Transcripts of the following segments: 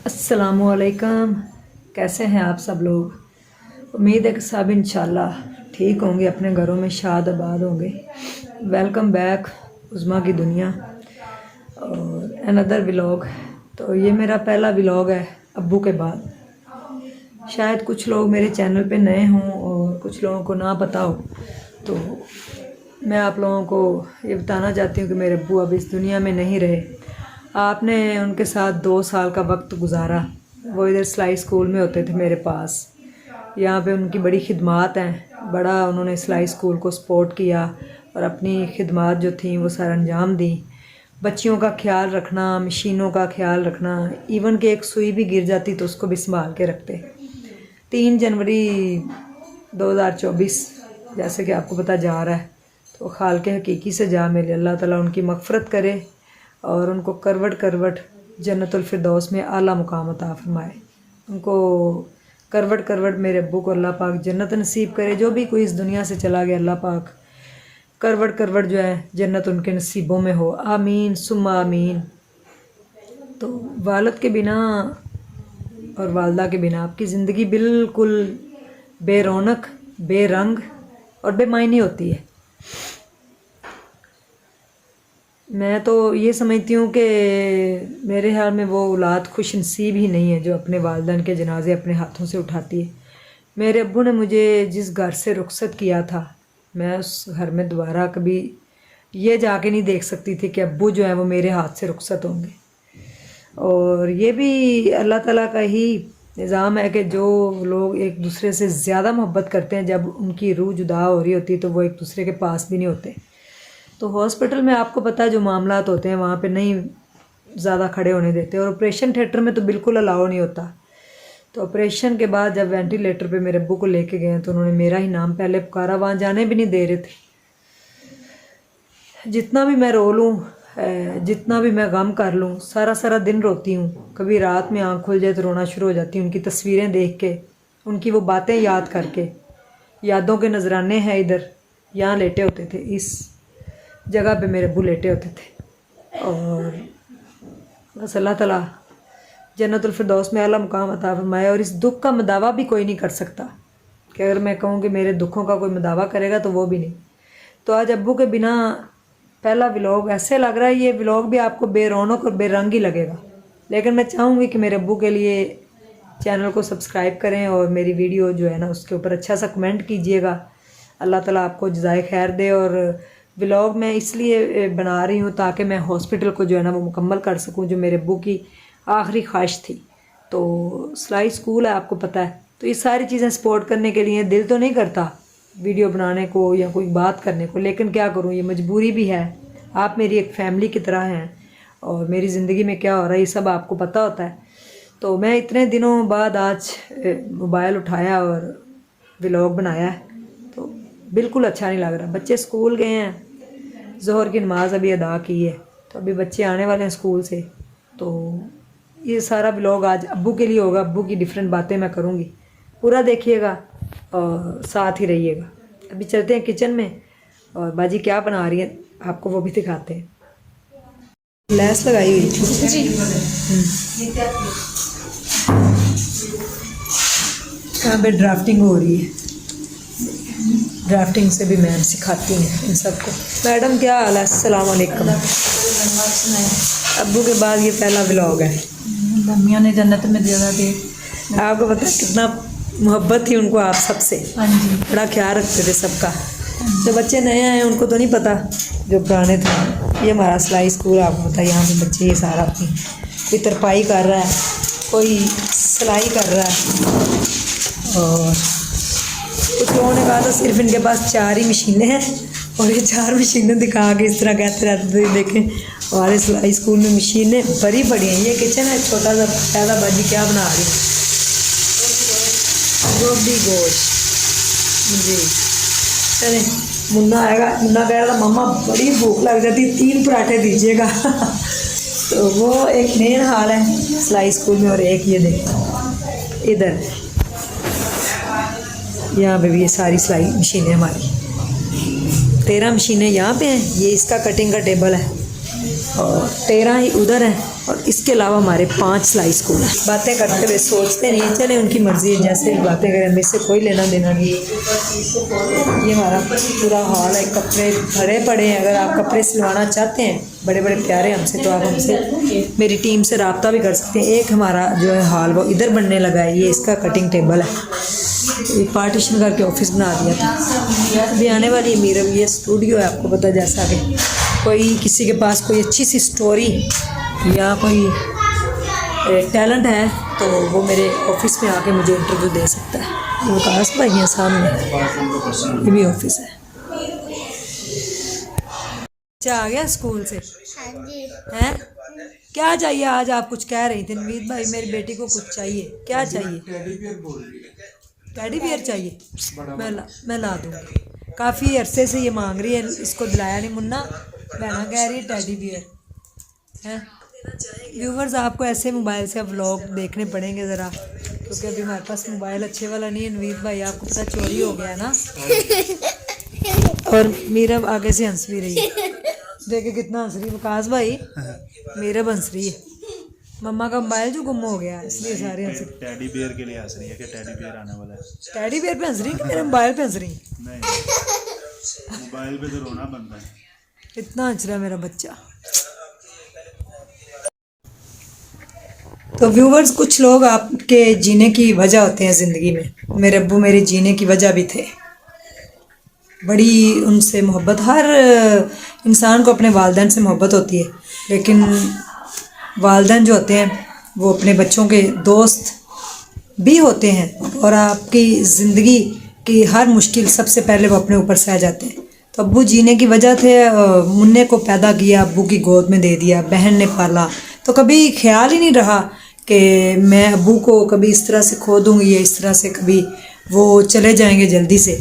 अस्सलामुअलैकुम। कैसे हैं आप सब लोग? उम्मीद है कि सब इंशाल्लाह ठीक होंगे, अपने घरों में शाद आबाद होंगे। वेलकम बैक उज़्मा की दुनिया और अनदर व्लॉग। तो ये मेरा पहला व्लॉग है अब्बू के बाद। शायद कुछ लोग मेरे चैनल पे नए हों और कुछ लोगों को ना पता हो, तो मैं आप लोगों को ये बताना चाहती हूँ कि मेरे अब्बू अब इस दुनिया में नहीं रहे। आपने उनके साथ 2 साल का वक्त गुजारा। वो इधर सिलाई स्कूल में होते थे मेरे पास। यहाँ पे उनकी बड़ी खिदमात हैं, बड़ा उन्होंने सिलाई स्कूल को सपोर्ट किया और अपनी खिदमात जो थी वो सारा अंजाम दी। बच्चियों का ख्याल रखना, मशीनों का ख्याल रखना, इवन कि एक सुई भी गिर जाती तो उसको भी संभाल के रखते। 3 जनवरी 2024 जैसे कि आपको पता जा रहा है, तो खाल के हकीकी से जा मिले। अल्लाह ताला उनकी मग़फ़िरत करे और उनको करवट करवट जन्नतुल फिरदौस में आला मुकाम अता फरमाए। उनको करवट करवट मेरे अब्बू को अल्लाह पाक जन्नत नसीब करे। जो भी कोई इस दुनिया से चला गया, अल्लाह पाक करवट करवट जो है जन्नत उनके नसीबों में हो। आमीन सुम्मा आमीन। तो वालिद के बिना और वालदा के बिना आपकी ज़िंदगी बिल्कुल बेरौनक, बेरंग और बेमायने होती है। मैं तो ये समझती हूँ कि मेरे ख्याल में वो औलाद खुश नसीब ही नहीं है जो अपने वालिदैन के जनाजे अपने हाथों से उठाती है। मेरे अब्बू ने मुझे जिस घर से रुखसत किया था, मैं उस घर में दोबारा कभी ये जाके नहीं देख सकती थी कि अब्बू जो है वो मेरे हाथ से रुखसत होंगे। और ये भी अल्लाह ताला का ही निज़ाम है कि जो लोग एक दूसरे से ज़्यादा मोहब्बत करते हैं, जब उनकी रूह जुदा हो रही होती है तो वो एक दूसरे के पास भी नहीं होते। तो हॉस्पिटल में आपको पता है जो मामलात होते हैं वहाँ पे नहीं ज़्यादा खड़े होने देते, और ऑपरेशन थिएटर में तो बिल्कुल अलाउ नहीं होता। तो ऑपरेशन के बाद जब वेंटिलेटर पे मेरे अब्बू को लेके गए तो उन्होंने मेरा ही नाम पहले पुकारा, वहाँ जाने भी नहीं दे रहे थे। जितना भी मैं रो लूँ, जितना भी मैं गम कर लूँ, सारा सारा दिन रोती हूँ। कभी रात में आँख खुल जाए तो रोना शुरू हो जाती हूँ, उनकी तस्वीरें देख के, उनकी वो बातें याद करके। यादों के नजराने हैं इधर, यहाँ लेटे होते थे, इस जगह पे मेरे अब्बू लेटे होते थे। और बस अल्लाह ताला जन्नतुल फिरदौस में आला मुकाम अता फरमाए। और इस दुख का मदावा भी कोई नहीं कर सकता कि अगर मैं कहूँ कि मेरे दुखों का कोई मदावा करेगा तो वो भी नहीं। तो आज अब्बू के बिना पहला व्लॉग ऐसे लग रहा है, ये व्लॉग भी आपको बेरौनक और बेरंग ही लगेगा, लेकिन मैं चाहूँगी कि मेरे अब्बू के लिए चैनल को सब्सक्राइब करें और मेरी वीडियो जो है ना उसके ऊपर अच्छा सा कमेंट कीजिएगा। अल्लाह ताला आपको जज़ाए खैर दे। और व्लॉग मैं इसलिए बना रही हूँ ताकि मैं हॉस्पिटल को जो है ना वो मुकम्मल कर सकूँ, जो मेरे अब्बू की आखिरी ख्वाहिश थी। तो सिलाई स्कूल है, आपको पता है, तो ये सारी चीज़ें सपोर्ट करने के लिए दिल तो नहीं करता वीडियो बनाने को या कोई बात करने को, लेकिन क्या करूँ, ये मजबूरी भी है। आप मेरी एक फ़ैमिली की तरह हैं और मेरी ज़िंदगी में क्या हो रहा है ये सब आपको पता होता है। तो मैं इतने दिनों बाद आज मोबाइल उठाया और व्लॉग बनाया है, तो बिल्कुल अच्छा नहीं लग रहा। बच्चे स्कूल गए हैं, ज़ोहर की नमाज़ अभी अदा की है, तो अभी बच्चे आने वाले हैं स्कूल से। तो ये सारा व्लॉग आज अब्बू के लिए होगा। अब्बू की डिफरेंट बातें मैं करूँगी, पूरा देखिएगा और साथ ही रहिएगा। अभी चलते हैं किचन में और बाजी क्या बना रही है आपको वो भी दिखाते हैं। लैस लगाई हुई थी जी। यहाँ पे ड्राफ्टिंग हो रही है, ड्राफ्टिंग से भी मैम सिखाती हैं इन सबको। मैडम क्या हाल है? अस्सलाम वालेकुम। अब्बू के बाद ये पहला व्लॉग है। मम्मियों ने जन्नत में जगह दी। आपको पता है कितना मोहब्बत थी उनको आप सबसे, हाँ जी, बड़ा ख्याल रखते थे सबका। जो बच्चे नए आए उनको तो नहीं पता, जो पुराने थे। ये हमारा सिलाई स्कूल आपको पता है, यहाँ पे बच्चे ये सारा अपनी कोई तरपाई कर रहा है, कोई सिलाई कर रहा है। और कुछ लोगों ने कहा था सिर्फ इनके पास 4 ही मशीनें हैं, और ये 4 मशीनें दिखा के इस तरह कहते रहते थे। देखें हमारे सिलाई स्कूल में मशीनें भरी पड़ी हैं। ये किचन है छोटा सा। पैदा बाजी क्या बना रही है? गोभी गोश्त जी। चले मुन्ना आएगा, मुन्ना कह रहा था मम्मा बड़ी भूख लग जाती, 3 पराठे दीजिएगा। तो वो एक मेन हाल है सिलाई स्कूल में। और एक ये देखो इधर, यहाँ पे भी ये सारी सिलाई मशीनें हमारी 13 मशीनें यहाँ पे हैं। ये इसका कटिंग का टेबल है और 13 ही उधर है। और इसके अलावा हमारे 5 सिलाई स्कूल हैं। बातें करते हुए सोचते नहीं, चले उनकी मर्ज़ी है, जैसे भी बातें करें, हमें इससे कोई लेना देना नहीं। ये हमारा पूरा हॉल है, कपड़े भरे पड़े हैं। अगर आप कपड़े सिलवाना चाहते हैं बड़े बड़े प्यारे हमसे, तो आप हमसे मेरी टीम से रब्ता भी कर सकते हैं। एक हमारा जो है हॉल वो इधर बनने लगा है, ये इसका कटिंग टेबल है, ये पार्टीशन करके ऑफिस बना दिया था। अभी आने वाली है मीरब, ये स्टूडियो है, आपको पता जैसा कि कोई किसी के पास कोई अच्छी सी स्टोरी या कोई टैलेंट है तो वो मेरे ऑफिस में आके मुझे इंटरव्यू दे सकता है। वो काश भाई हैं सामने, ये भी ऑफिस है। अच्छा आ गया स्कूल से? हाँ जी। हैं क्या चाहिए? आज आप कुछ कह रही थी नवीद भाई, मेरी बेटी को कुछ चाहिए। क्या चाहिए? टेडी बियर चाहिए? मैं ला दूँगी। काफ़ी अरसे से ये मांग रही है, इसको दिलाया नहीं। मुन्ना बहना कह रही है टेडी बियर है। व्यूवर्स आपको ऐसे मोबाइल से अब व्लॉग देखने पड़ेंगे ज़रा, क्योंकि अभी हमारे पास मोबाइल अच्छे वाला नहीं है। नवीद भाई आपको पता चोरी हो गया है ना। और मीरब आगे से हंस भी रही है, देखे कितना हंस रही है। विकास भाई मीरब हंस रही है, मम्मा का मोबाइल जो गुम हो गया इसलिए सारे हंस रहे। टेडी बियर के लिए हंस रही है कि टेडी बियर आने वाला है। टेडी बियर पे हंस रही है कि मेरे मोबाइल पे हंस रही है? नहीं, मोबाइल पे तो रोना बनता है। इतना हंस रहा है मेरा बच्चा। तो व्यूवर्स, कुछ लोग आपके जीने की वजह होते हैं ज़िंदगी में। मेरे अब्बू मेरे जीने की वजह भी थे। बड़ी उनसे मोहब्बत, हर इंसान को अपने वालिदैन से मोहब्बत होती है, लेकिन वालिदैन जो होते हैं वो अपने बच्चों के दोस्त भी होते हैं, और आपकी ज़िंदगी की हर मुश्किल सबसे पहले वो अपने ऊपर सह जाते हैं। तो अब्बू जीने की वजह थे। मुन्ने को पैदा किया, अब्बू की गोद में दे दिया, बहन ने पाला, तो कभी ख्याल ही नहीं रहा कि मैं अब्बू को कभी इस तरह से खो दूँगी या इस तरह से कभी वो चले जाएंगे जल्दी से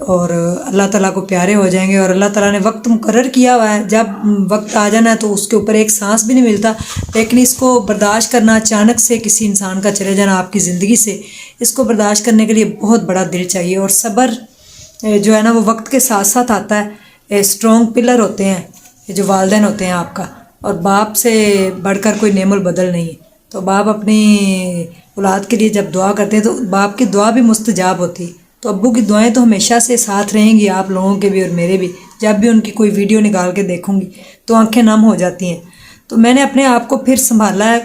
और अल्लाह ताला को प्यारे हो जाएंगे। और अल्लाह ताला ने वक्त मुकर्रर किया हुआ है, जब वक्त आ जाना है तो उसके ऊपर एक सांस भी नहीं मिलता। लेकिन इसको बर्दाश्त करना, अचानक से किसी इंसान का चले जाना आपकी ज़िंदगी से, इसको बर्दाश्त करने के लिए बहुत बड़ा दिल चाहिए। और सब्र जो है ना वो वक्त के साथ साथ आता है। स्ट्रॉन्ग पिलर होते हैं ये जो वालिदैन होते हैं आपका, और बाप से बढ़कर कोई नेमुल बदल नहीं है। तो बाप अपनी औलाद के लिए जब दुआ करते हैं तो बाप की दुआ भी मुस्तजाब होती है। तो अब्बू की दुआएं तो हमेशा से साथ रहेंगी, आप लोगों के भी और मेरे भी। जब भी उनकी कोई वीडियो निकाल के देखूंगी तो आंखें नम हो जाती हैं। तो मैंने अपने आप को फिर संभाला है।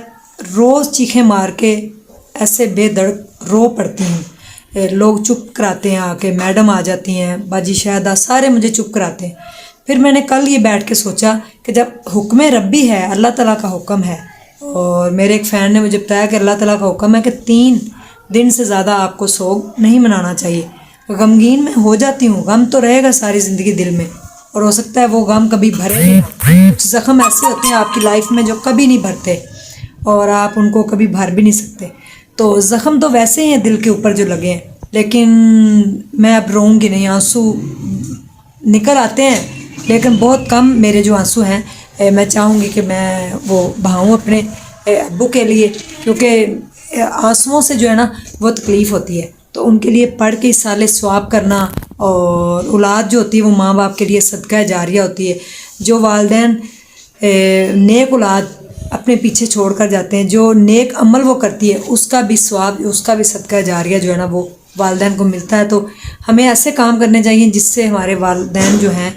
रोज़ चीखें मार के ऐसे बेधड़क रो पड़ती हूँ। लोग चुप कराते हैं, आके मैडम आ जाती हैं, बाजी शायदा, सारे मुझे चुप कराते हैं। फिर मैंने कल ये बैठ के सोचा कि जब हुक्म रब्बी है, अल्लाह ताला का हुक्म है, और मेरे एक फ़ैन ने मुझे बताया कि अल्लाह ताला का हुक्म है कि 3 दिन से ज़्यादा आपको सोग नहीं मनाना चाहिए। गमगीन में हो जाती हूँ, गम तो रहेगा सारी ज़िंदगी दिल में, और हो सकता है वो गम कभी भरे नहीं। कुछ ज़ख्म ऐसे होते हैं आपकी लाइफ में जो कभी नहीं भरते और आप उनको कभी भर भी नहीं सकते। तो ज़ख्म तो वैसे ही हैं दिल के ऊपर जो लगे हैं, लेकिन मैं अब रोऊंगी नहीं। आंसू निकल आते हैं लेकिन बहुत कम मेरे जो आंसू हैं मैं चाहूँगी कि मैं वो बहाऊँ अपने अब्बू के लिए, क्योंकि आंसुओं से जो है ना वो तकलीफ़ होती है। तो उनके लिए पढ़ के साले स्वाब करना, और औलाद जो होती है वो माँ बाप के लिए सदका जारिया होती है। जो वालिदैन नेक औलाद अपने पीछे छोड़ कर जाते हैं, जो नेक अमल वो करती है, उसका भी स्वाब, उसका भी सदका जारिया जो है ना वो वालिदैन को मिलता है। तो हमें ऐसे काम करने चाहिए जिससे हमारे वालिदैन जो हैं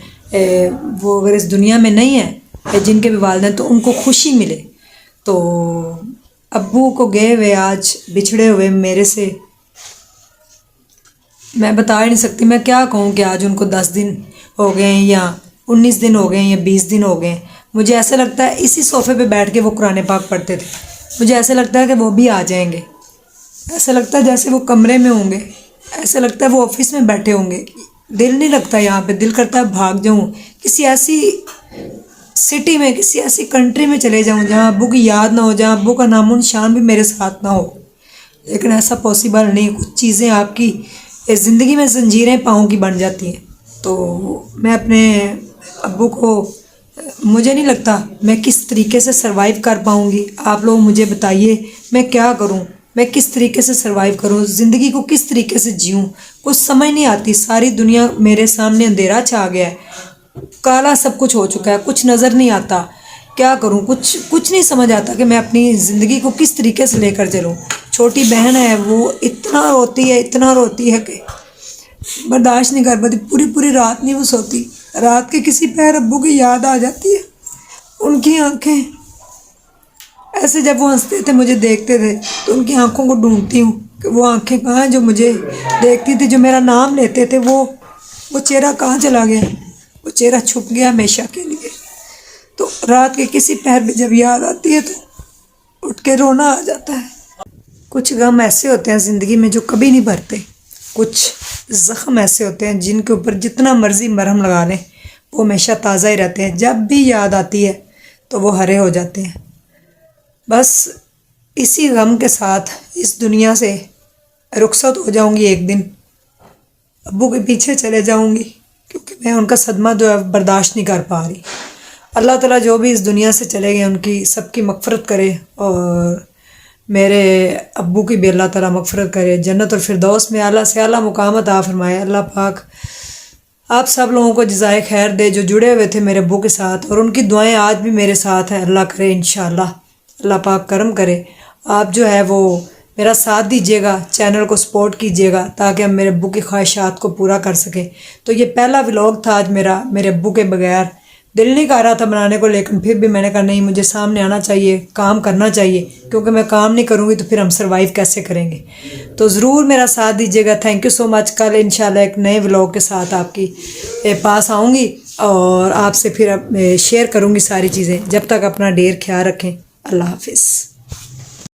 वो अगर इस दुनिया में नहीं है, जिनके भी वालिदैन, तो उनको खुशी मिले। तो अब्बू को गए हुए आज बिछड़े हुए मेरे से मैं बता ही नहीं सकती। मैं क्या कहूँ कि आज उनको 10 दिन हो गए हैं या 19 दिन हो गए हैं या 20 दिन हो गए हैं। मुझे ऐसा लगता है इसी सोफ़े पे बैठ के वो कुरान पाक पढ़ते थे। मुझे ऐसा लगता है कि वो भी आ जाएंगे। ऐसा लगता है जैसे वो कमरे में होंगे, ऐसा लगता है वो ऑफिस में बैठे होंगे। दिल नहीं लगता यहाँ पे, दिल करता है भाग जाऊँ किसी ऐसी सिटी में, किसी ऐसी कंट्री में चले जाऊँ जहाँ अब्बू की याद ना हो, जहाँ अब्बू का नामो निशान भी मेरे साथ ना हो। लेकिन ऐसा पॉसिबल नहीं। कुछ चीज़ें आपकी ज़िंदगी में ज़ंजीरें पाँव की बन जाती हैं। तो मैं अपने अब्बू को, मुझे नहीं लगता मैं किस तरीके से सरवाइव कर पाऊँगी। आप लोग मुझे बताइए मैं क्या करूँ, मैं किस तरीके से सरवाइव करूँ, ज़िंदगी को किस तरीके से जीऊँ, कुछ समझ नहीं आती। सारी दुनिया मेरे सामने अंधेरा छा गया है, काला सब कुछ हो चुका है, कुछ नज़र नहीं आता क्या करूं, कुछ नहीं समझ आता कि मैं अपनी ज़िंदगी को किस तरीके से लेकर चलूं। छोटी बहन है, वो इतना रोती है कि बर्दाश्त नहीं कर पाती। पूरी पूरी रात नहीं वो सोती। रात के किसी पहर अब्बू की याद आ जाती है। उनकी आंखें ऐसे, जब वो हंसते थे मुझे देखते थे तो उनकी आंखों को ढूंढती हूँ कि वो आंखें कहाँ हैं जो मुझे देखती थी, जो मेरा नाम लेते थे। वो चेहरा कहाँ चला गया? वो चेहरा छुप गया हमेशा के लिए। तो रात के किसी पहर में जब याद आती है तो उठ के रोना आ जाता है। कुछ गम ऐसे होते हैं ज़िंदगी में जो कभी नहीं भरते। कुछ ज़ख्म ऐसे होते हैं जिनके ऊपर जितना मर्ज़ी मरहम लगा लें वो हमेशा ताज़ा ही रहते हैं। जब भी याद आती है तो वो हरे हो जाते हैं। बस इसी गम के साथ इस दुनिया से रुखसत हो जाऊंगी एक दिन। अब्बू के पीछे चले जाऊंगी क्योंकि मैं उनका सदमा जो है बर्दाश्त नहीं कर पा रही। अल्लाह ताला जो भी इस दुनिया से चले गए उनकी सबकी मग़फ़िरत करे और मेरे अब्बू की भी अल्लाह ताला मग़फ़िरत करे। जन्नत और फिरदौस में आला से आला मुकाम अता फरमाए। अल्लाह पाक आप सब लोगों को जज़ाए खैर दे जो जुड़े हुए थे मेरे अब्बू के साथ, और उनकी दुआएं आज भी मेरे साथ हैं। अल्लाह करे इंशाअल्लाह, अल्लाह पाक करम करे। आप जो है वो मेरा साथ दीजिएगा, चैनल को सपोर्ट कीजिएगा ताकि हम मेरे अब्बू की ख्वाहिशात को पूरा कर सकें। तो ये पहला व्लॉग था आज मेरा मेरे अब्बू के बगैर। दिल नहीं कर रहा था बनाने को, लेकिन फिर भी मैंने कहा नहीं, मुझे सामने आना चाहिए, काम करना चाहिए, क्योंकि मैं काम नहीं करूँगी तो फिर हम सर्वाइव कैसे करेंगे। तो ज़रूर मेरा साथ दीजिएगा। Thank you so much. कल इंशाल्लाह एक नए व्लॉग के साथ आपकी पास आऊँगी और आपसे फिर शेयर करूँगी सारी चीज़ें। जब तक अपना ढेर ख्याल रखें। अल्लाह हाफिज़।